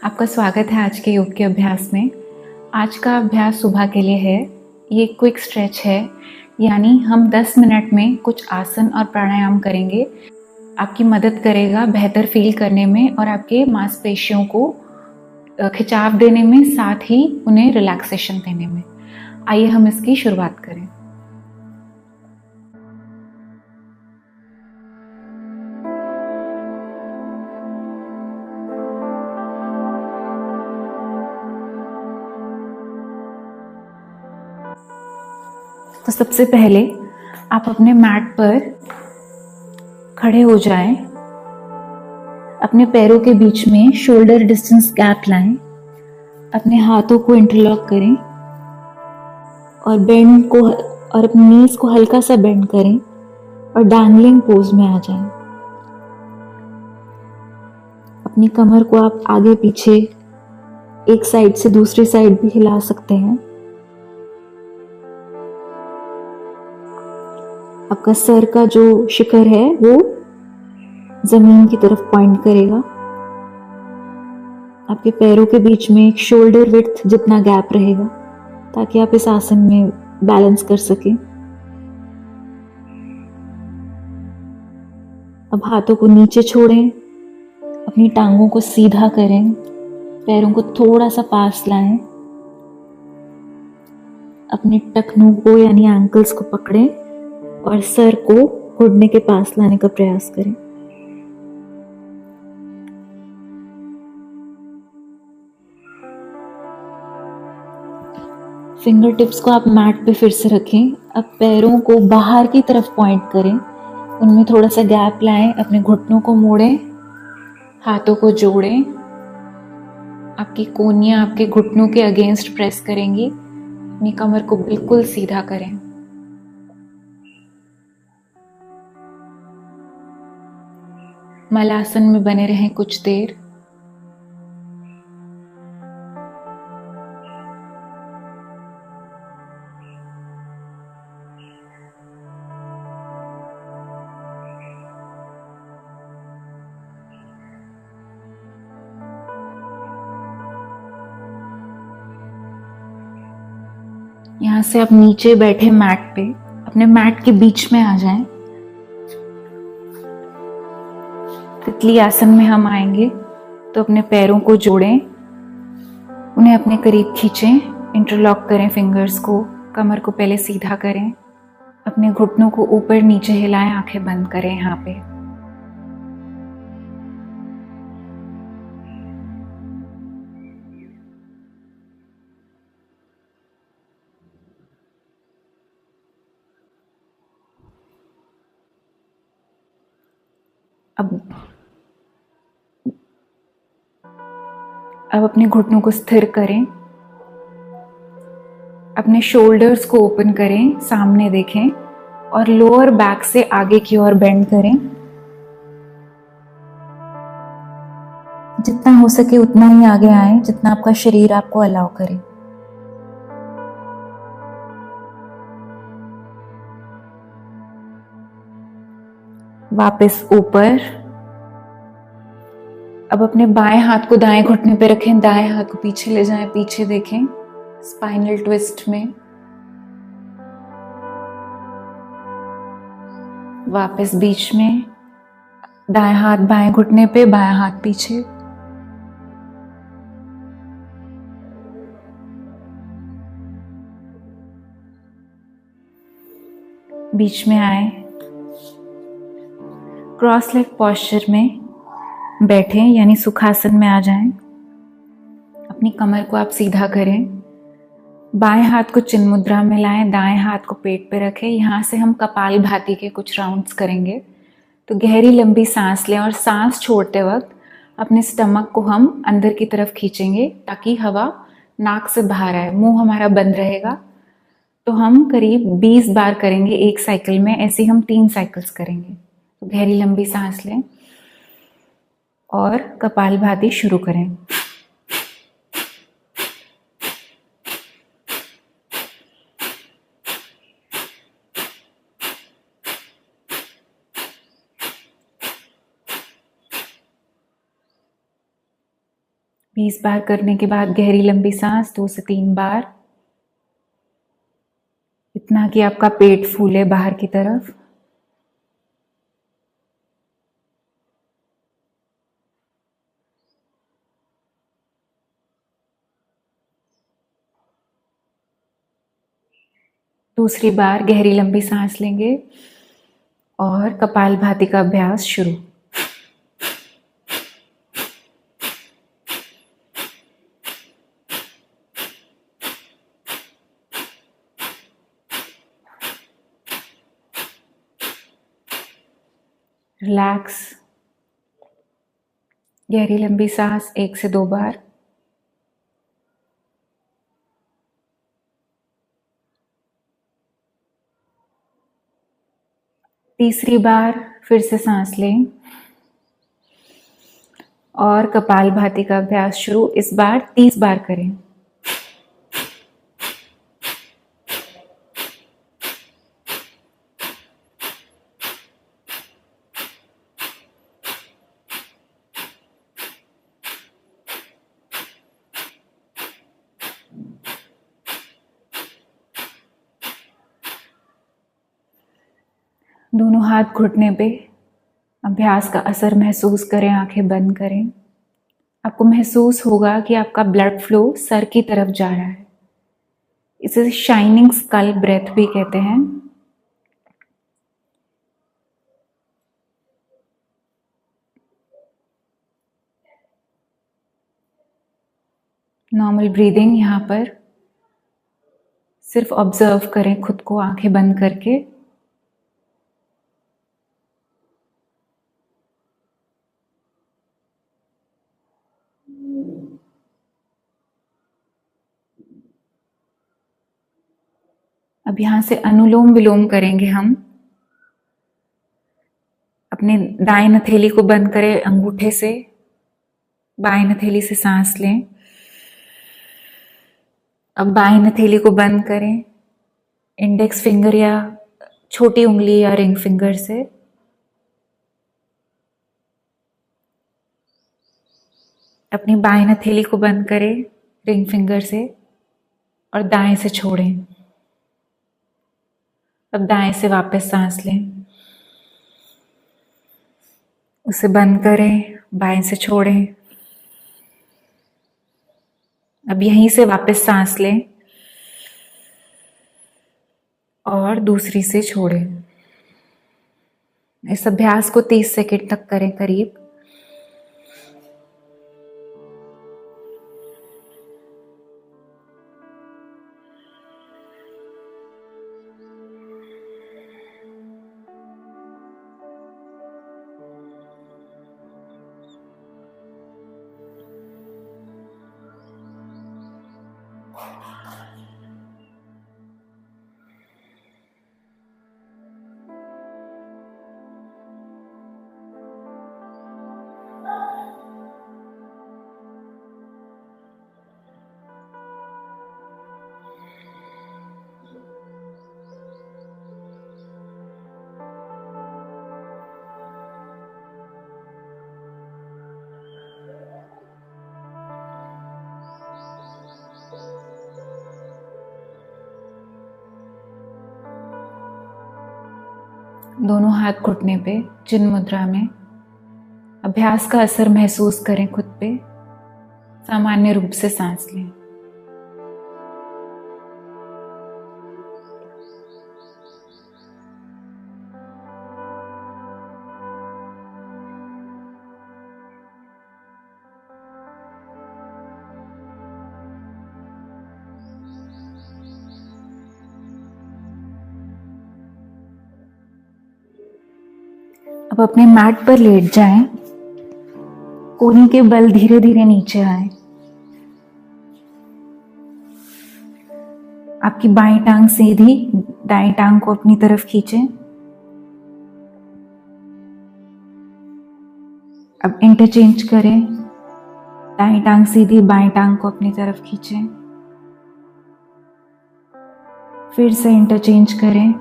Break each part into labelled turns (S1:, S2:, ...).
S1: आपका स्वागत है आज के योग के अभ्यास में। आज का अभ्यास सुबह के लिए है। ये क्विक स्ट्रेच है, यानी हम 10 मिनट में कुछ आसन और प्राणायाम करेंगे। आपकी मदद करेगा बेहतर फील करने में और आपके मांसपेशियों को खिंचाव देने में, साथ ही उन्हें रिलैक्सेशन देने में। आइए हम इसकी शुरुआत करें। तो सबसे पहले आप अपने मैट पर खड़े हो जाएं। अपने पैरों के बीच में शोल्डर डिस्टेंस गैप लाएं। अपने हाथों को इंटरलॉक करें और बेंड को और अपनी नीज को हल्का सा बेंड करें और डैंगलिंग पोज में आ जाएं। अपनी कमर को आप आगे पीछे एक साइड से दूसरी साइड भी हिला सकते हैं। आपका सर का जो शिखर है वो जमीन की तरफ पॉइंट करेगा। आपके पैरों के बीच में एक शोल्डर विड्थ जितना गैप रहेगा ताकि आप इस आसन में बैलेंस कर सकें। अब हाथों को नीचे छोड़ें, अपनी टांगों को सीधा करें, पैरों को थोड़ा सा पास लाएं, अपने टखनों को यानी एंकल्स को पकड़ें और सर को घुटने के पास लाने का प्रयास करें। फिंगर टिप्स को आप मैट पे फिर से रखें। अब पैरों को बाहर की तरफ पॉइंट करें, उनमें थोड़ा सा गैप लाएं, अपने घुटनों को मोड़ें, हाथों को जोड़ें। आपकी कोहनियां आपके घुटनों के अगेंस्ट प्रेस करेंगी। अपनी कमर को बिल्कुल सीधा करें। मलासन में बने रहें कुछ देर। यहाँ से आप नीचे बैठे मैट पे अपने मैट के बीच में आ जाएं। तितली आसन में हम आएंगे तो अपने पैरों को जोड़ें, उन्हें अपने करीब खींचें, इंटरलॉक करें फिंगर्स को, कमर को पहले सीधा करें, अपने घुटनों को ऊपर नीचे हिलाएं, आंखें बंद करें। यहाँ पे अब अपने घुटनों को स्थिर करें, अपने शोल्डर्स को ओपन करें, सामने देखें और लोअर बैक से आगे की ओर बेंड करें। जितना हो सके उतना ही आगे आए, जितना आपका शरीर आपको अलाउ करे। वापस ऊपर। अब अपने बाएं हाथ को दाएं घुटने पे रखें, दाएं हाथ को पीछे ले जाएं, पीछे देखें स्पाइनल ट्विस्ट में। वापस बीच में, दाएं हाथ बाएं घुटने पे, बायां हाथ पीछे। बीच में आए, क्रॉस लेग पोस्चर में बैठें यानी सुखासन में आ जाएं। अपनी कमर को आप सीधा करें, बाएं हाथ को चिन्ह मुद्रा में लाएं, दाएं हाथ को पेट पे रखें। यहाँ से हम कपालभाति के कुछ राउंड्स करेंगे। तो गहरी लंबी सांस लें और सांस छोड़ते वक्त अपने स्टमक को हम अंदर की तरफ खींचेंगे ताकि हवा नाक से बाहर आए। मुंह हमारा बंद रहेगा। तो हम करीब 20 बार करेंगे एक साइकिल में। ऐसे हम 3 साइकिल्स करेंगे। तो गहरी लंबी सांस लें और कपालभाति शुरू करें। 20 बार करने के बाद गहरी लंबी सांस 2 से 3 बार, इतना कि आपका पेट फूले बाहर की तरफ। दूसरी बार गहरी लंबी सांस लेंगे और कपालभाति का अभ्यास शुरू। रिलैक्स। गहरी लंबी सांस 1 से 2 बार। तीसरी बार फिर से सांस लें और कपालभाति का अभ्यास शुरू। इस बार 30 बार करें। दोनों हाथ घुटने पे। अभ्यास का असर महसूस करें, आंखें बंद करें। आपको महसूस होगा कि आपका ब्लड फ्लो सर की तरफ जा रहा है। इसे शाइनिंग स्कल ब्रेथ भी कहते हैं। नॉर्मल ब्रीदिंग यहाँ पर सिर्फ ऑब्जर्व करें खुद को, आंखें बंद करके। अब यहाँ से अनुलोम विलोम करेंगे हम। अपने दाएं हथेली को बंद करें, अंगूठे से बाएं हथेली से सांस लें। अब बाएं हथेली को बंद करें, इंडेक्स फिंगर या छोटी उंगली या रिंग फिंगर से। अपनी बाएं हथेली को बंद करें रिंग फिंगर से और दाएं से छोड़ें। अब दाएं से वापस सांस लें, उसे बंद करें, बाएं से छोड़ें। अब यहीं से वापस सांस लें और दूसरी से छोड़ें। इस अभ्यास को 30 सेकंड तक करें करीब। दोनों हाथ घुटने पे, चिन्ह मुद्रा में। अभ्यास का असर महसूस करें खुद पे। सामान्य रूप से सांस लें। अब अपने मैट पर लेट जाएं। कोहनी के बल धीरे धीरे नीचे आए। आपकी बाईं टांग सीधी, दाईं टांग को अपनी तरफ खींचें। अब इंटरचेंज करें। दाईं टांग सीधी, बाईं टांग को अपनी तरफ खींचें। फिर से इंटरचेंज करें।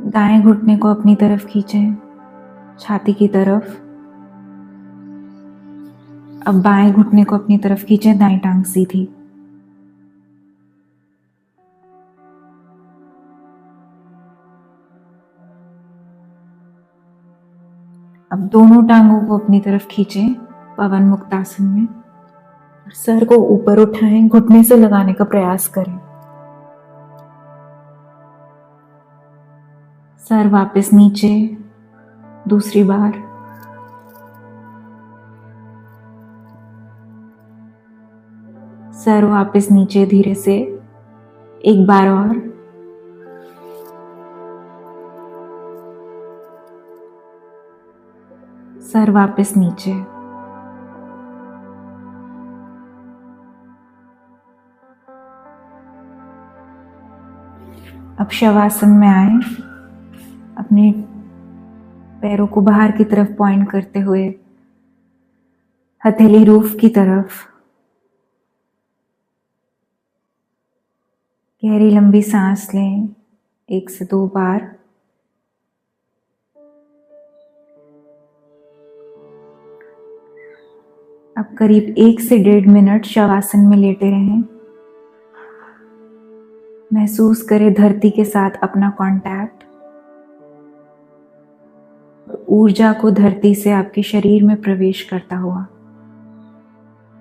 S1: दाएं घुटने को अपनी तरफ खींचें, छाती की तरफ। अब बाएं घुटने को अपनी तरफ खींचे, दाएं टांग सीधी। अब दोनों टांगों को अपनी तरफ खींचें पवन मुक्त आसन में। सर को ऊपर उठाएं, घुटने से लगाने का प्रयास करें। सर वापस नीचे, दूसरी बार। सर वापस नीचे धीरे से, एक बार और। सर वापस नीचे। अब शवासन में आए, अपने पैरों को बाहर की तरफ पॉइंट करते हुए हथेली रूफ की तरफ। गहरी लंबी सांस लें 1 से 2 बार। अब करीब 1 से 1.5 मिनट शवासन में लेटे रहें। महसूस करें धरती के साथ अपना कांटेक्ट। ऊर्जा को धरती से आपके शरीर में प्रवेश करता हुआ।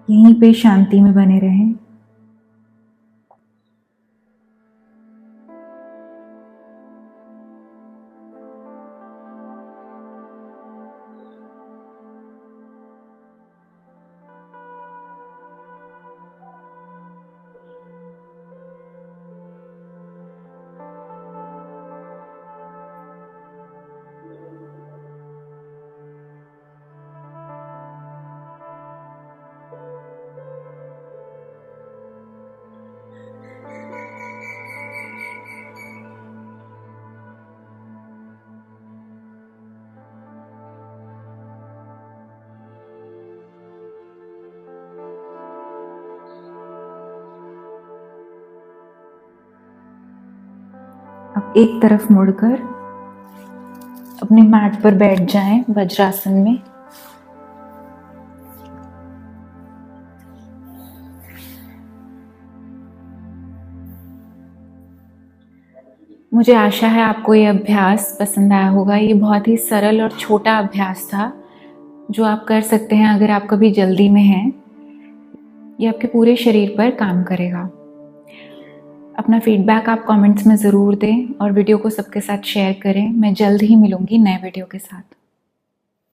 S1: यहीं पे शांति में बने रहें। अब एक तरफ मुड़कर अपने मैट पर बैठ जाएं वज्रासन में। मुझे आशा है आपको ये अभ्यास पसंद आया होगा। ये बहुत ही सरल और छोटा अभ्यास था जो आप कर सकते हैं अगर आप कभी जल्दी में हैं। ये आपके पूरे शरीर पर काम करेगा। अपना फीडबैक आप कमेंट्स में ज़रूर दें और वीडियो को सबके साथ शेयर करें। मैं जल्द ही मिलूंगी नए वीडियो के साथ।